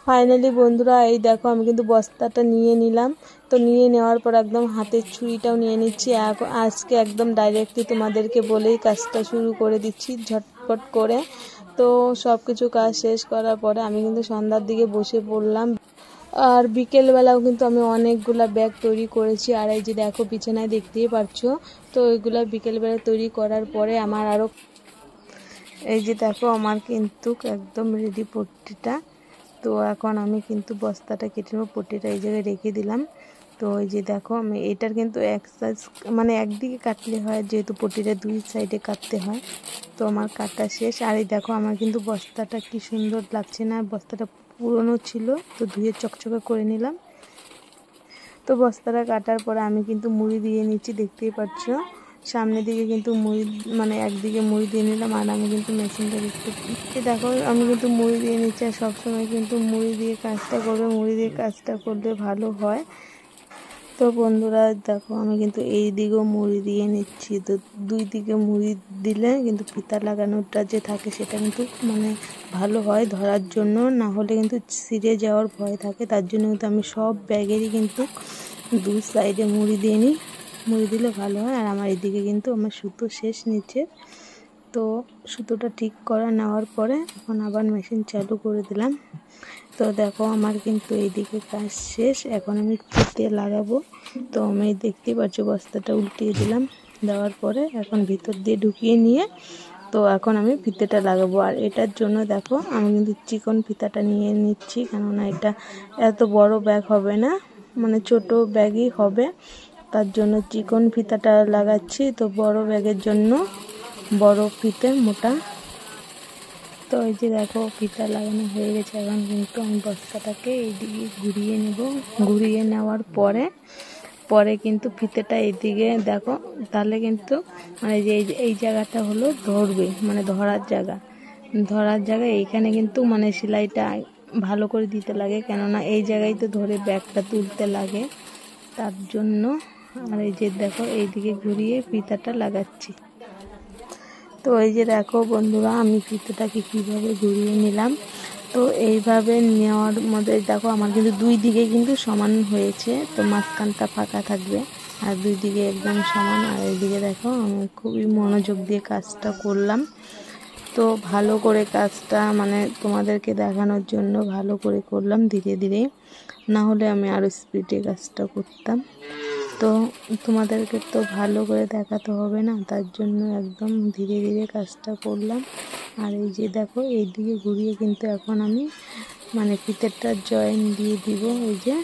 Finally বন্ধুরা এই দেখো আমি কিন্তু বস্তাটা নিয়ে নিলাম। তো নিয়ে নেওয়ার পর একদম হাতের ছুরিটাও নিয়ে নিচ্ছি। আজকে একদম ডাইরেক্টলি তোমাদেরকে বলেই কাজটা শুরু করে দিচ্ছি ঝটপট করে। তো সব কিছু কাজ শেষ করার পরে আমি কিন্তু সন্ধ্যার দিকে বসে পড়লাম। আর বিকেলবেলাও কিন্তু আমি অনেকগুলা ব্যাগ তৈরি করেছি। আর এই যে দেখো বিছানায় দেখতেই পারছো। তো ওইগুলা বিকেলবেলা তৈরি করার পরে আমার আরও এই যে দেখো আমার কিন্তু একদম রেডি পট্টিটা। তো এখন আমি কিন্তু বস্তাটা কেটে নেবো, পট্টিটা এই জায়গায় রেখে দিলাম। তো এই যে দেখো আমি এটার কিন্তু এক সাইজ মানে একদিকে কাটলে হয়, যেহেতু পট্টিটা দুই সাইডে কাটতে হয়। তো আমার কাটা শেষ। আর এই দেখো আমার কিন্তু বস্তাটা কি সুন্দর লাগছে না, বস্তাটা পুরনো ছিল তো ধুয়ে চকচকে করে নিলাম। তো বস্তাটা কাটার পরে আমি কিন্তু মুড়ি দিয়ে নিচ্ছি, দেখতেই পাচ্ছ। সামনের দিকে কিন্তু মুড়ি মানে একদিকে মুড়ি দিয়ে নিলাম। আর আমি কিন্তু মেশিনটা দেখো আমি কিন্তু মুড়ি দিয়ে নিচ্ছি। আর সবসময় কিন্তু মুড়ি দিয়ে কাজটা করবে, মুড়ি দিয়ে কাজটা করলে ভালো হয়। তো বন্ধুরা দেখো আমি কিন্তু এই দিকেও মুড়ি দিয়ে নিচ্ছি। তো দুই দিকে মুড়ি দিলে কিন্তু ফিতা লাগানোটা যে থাকে সেটা কিন্তু মানে ভালো হয় ধরার জন্য, না হলে কিন্তু ছিঁড়ে যাওয়ার ভয় থাকে। তার জন্য কিন্তু আমি সব ব্যাগেরই কিন্তু দুই সাইডে মুড়ি দিয়ে নিই, মুড়ি দিলে ভালো হয়। আর আমার এদিকে কিন্তু আমার সুতো শেষ নিচে। তো সুতোটা ঠিক করা নেওয়ার পরে এখন আবার মেশিন চালু করে দিলাম। তো দেখো আমার কিন্তু এইদিকে কাজ শেষ, এখন আমি ফিতে লাগাবো। তো আমি দেখতে পাচ্ছি বস্তাটা উল্টিয়ে দিলাম, দেওয়ার পরে এখন ভিতর দিয়ে ঢুকিয়ে নিয়ে তো এখন আমি ফিতেটা লাগাবো। আর এটার জন্য দেখো আমি কিন্তু চিকন ফিতাটা নিয়ে নিচ্ছি, কেননা এটা এত বড় ব্যাগ হবে না, মানে ছোট ব্যাগই হবে। তার জন্য চিকন ফিতাটা লাগাচ্ছি। তো বড় ব্যাগের জন্য বড় ফিতে মোটা। তো এই যে দেখো ফিতা লাগানো হয়ে গেছে। এখন কিন্তু আমি বস্তাটাকে এইদিকে ঘুরিয়ে নেব। ঘুরিয়ে নেওয়ার পরে কিন্তু ফিতেটা এইদিকে দেখো, তাহলে কিন্তু মানে যে এই জায়গাটা হলো ধরবে, মানে ধরার জায়গা এইখানে কিন্তু মানে সেলাইটা ভালো করে দিতে লাগে, কেননা এই জায়গায় তো ধরে ব্যাগটা তুলতে লাগে, তার জন্য। আর এই যে দেখো এইদিকে ঘুরিয়ে ফিতাটা লাগাচ্ছি। তো এই যে দেখো বন্ধুরা আমি ফিতেটাকে কীভাবে ঘুরিয়ে নিলাম। তো এইভাবে নেওয়ার মধ্যে দেখো আমার কিন্তু দুই দিকে কিন্তু সমান হয়েছে। তো মাঝখানটা ফাঁকা থাকবে আর দুই দিকে একদম সমান। আর এইদিকে দেখো আমি খুবই মনোযোগ দিয়ে কাজটা করলাম। তো ভালো করে কাজটা মানে তোমাদেরকে দেখানোর জন্য ভালো করে করলাম ধীরে ধীরে, না হলে আমি আরও স্পিডে কাজটা করতাম। তো তোমাদেরকে তো ভালো করে দেখাতে হবে না, তার জন্য একদম ধীরে ধীরে কাজটা করলাম। আর এই যে দেখো এই দিকে ঘুরিয়ে কিন্তু এখন আমি মানে ফিতেরটা জয়েন দিয়ে দিব। এই যে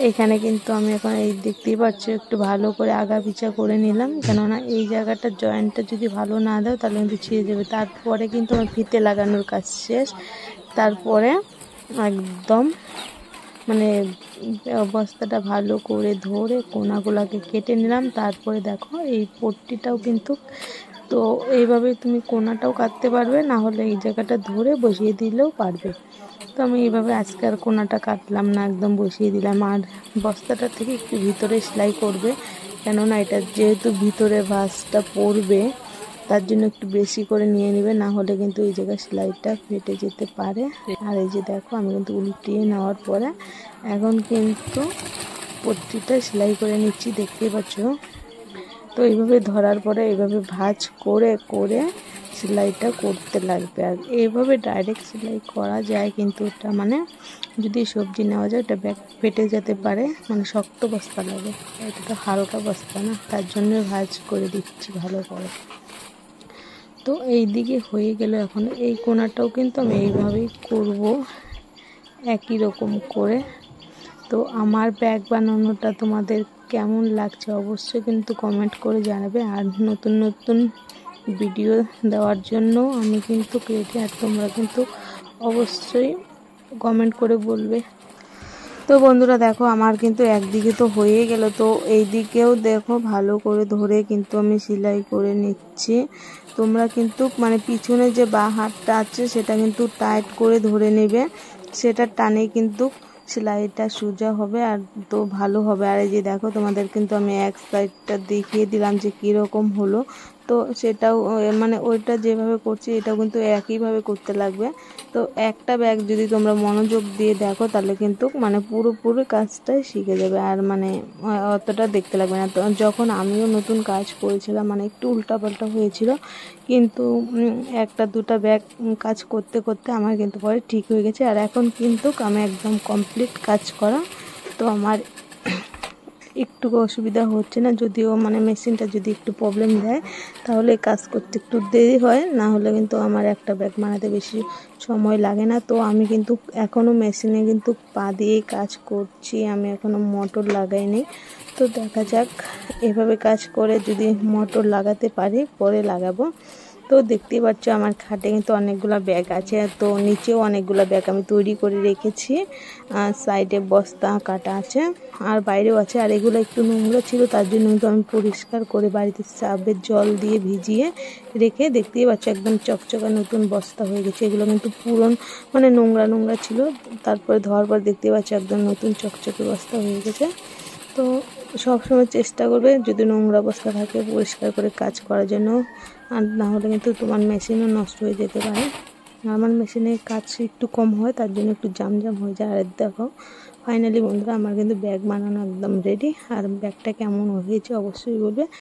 এখানে কিন্তু আমি এখন এই দেখতেই পাচ্ছ একটু ভালো করে আগা পিছা করে নিলাম, কেননা এই জায়গাটা জয়েন্টটা যদি ভালো না দাও তাহলে কিন্তু ছিঁড়ে যাবে। তারপরে কিন্তু আমার ফিতে লাগানোর কাজ শেষ। তারপরে একদম মানে বস্তাটা ভালো করে ধরে কোনাগুলোকে কেটে নিলাম। তারপরে দেখো এই পট্টিটাও কিন্তু তো এইভাবে তুমি কোনাটাও কাটতে পারবে, না হলে এই জায়গাটা ধরে বসিয়ে দিলেও পারবে। তো আমি এইভাবে আজকে আর কোনাটা কাটলাম না, একদম বসিয়ে দিলাম। আর বস্তাটা থেকে একটু ভিতরে সেলাই করবে, কেননা এটা যেহেতু ভিতরে ভাঁজটা পড়বে তার জন্য একটু বেশি করে নিয়ে নেবে, না হলে কিন্তু এই জায়গায় সেলাইটা ফেটে যেতে পারে। আর এই যে দেখো আমি কিন্তু উল্টিয়ে নেওয়ার পরে এখন কিন্তু পট্টিটা সেলাই করে নিচ্ছি, দেখতেই পাচ্ছ। তো এইভাবে ধরার পরে এইভাবে ভাঁজ করে করে সেলাইটা করতে লাগবে। আর এইভাবে ডাইরেক্ট সেলাই করা যায়, কিন্তু এটা মানে যদি সবজি নেওয়া যায় এটা ব্যাগ ফেটে যেতে পারে, মানে শক্ত বস্তা লাগে, এটা তো হালকা বস্তা না, তার জন্য ভাঁজ করে দিচ্ছি ভালো করে। তো এই দিকে হয়ে গেল। এখন এই কোণাটাও কিন্তু আমি এইভাবেই করব একই রকম করে। তো আমার ব্যাগ বানানোটা তোমাদের কেমন লাগছে অবশ্যই কিন্তু কমেন্ট করে জানাবে। আর নতুন নতুন ভিডিও দেওয়ার জন্য আমি কিন্তু রেডি, আর তোমরা কিন্তু অবশ্যই কমেন্ট করে বলবে। তো বন্ধুরা দেখো আমার কিন্তু একদিকে তো হয়ে গেল। তো এই দিকেও দেখো ভালো করে ধরে কিন্তু আমি সেলাই করে নিচ্ছি। তোমরা কিন্তু মানে পিছনে যে বাঁ হাতটা আছে সেটা কিন্তু টাইট করে ধরে নেবে, সেটা টানে কিন্তু সেলাইটা সোজা হবে আর তো ভালো হবে। আর এই যে দেখো তোমাদের কিন্তু আমি এক সাইডটা দেখিয়ে দিলাম যে কীরকম হলো। তো তো সেটাও মানে ওইটা যেভাবে করছি এটাও কিন্তু একইভাবে করতে লাগবে। তো একটা ব্যাগ যদি তোমরা মনোযোগ দিয়ে দেখো তাহলে কিন্তু মানে পুরোপুরি কাজটাই শিখে যাবে, আর মানে অতটা দেখতে লাগবে না। তো যখন আমিও নতুন কাজ করেছিলাম মানে একটু উল্টাপাল্টা হয়েছিল, কিন্তু একটা দুটা ব্যাগ কাজ করতে করতে আমার কিন্তু পরে ঠিক হয়ে গেছে। আর এখন কিন্তু আমি একদম কমপ্লিট কাজ করা, তো আমার একটু অসুবিধা হচ্ছে না। যদিও মানে মেশিনটা যদি একটু প্রবলেম দেয় তাহলে কাজ করতে একটু দেরি হয়, না হলে কিন্তু আমার একটা ব্যাগ বানাতে বেশি সময় লাগে না। তো আমি কিন্তু এখনও মেশিনে কিন্তু পা দিয়েই কাজ করছি, আমি এখনও মোটর লাগাইনি। তো দেখা যাক, এভাবে কাজ করে যদি মোটর লাগাতে পারি পরে লাগাবো। তো দেখতেই পাচ্ছ আমার খাটে কিন্তু অনেকগুলো ব্যাগ আছে, তো নিচেও অনেকগুলো ব্যাগ আমি তৈরি করে রেখেছি, আর সাইডে বস্তা কাটা আছে আর বাইরেও আছে। আর এগুলো একটু নোংরা ছিল, তার জন্য কিন্তু আমি পরিষ্কার করে বাড়িতে সার্ফের জল দিয়ে ভিজিয়ে রেখে, দেখতেই পাচ্ছ একদম চকচকা নতুন বস্তা হয়ে গেছে। এগুলো কিন্তু পুরন মানে নোংরা নোংরা ছিল, তারপরে ধোয়ার পর দেখতে পাচ্ছ একদম নতুন চকচকে বস্তা হয়ে গেছে। তো সবসময় চেষ্টা করবে যদি নোংরা অবস্থা থাকে পরিষ্কার করে কাজ করার জন্য, আর না হলে কিন্তু তোমার মেশিনও নষ্ট হয়ে যেতে পারে। আমার মেশিনে কাজ একটু কম হয়, তার জন্য একটু জাম হয়ে যায়। আর দেখো ফাইনালি বন্ধুরা আমার কিন্তু ব্যাগ বানানো একদম রেডি। আর ব্যাগটা কেমন হয়েছে অবশ্যই বলবে।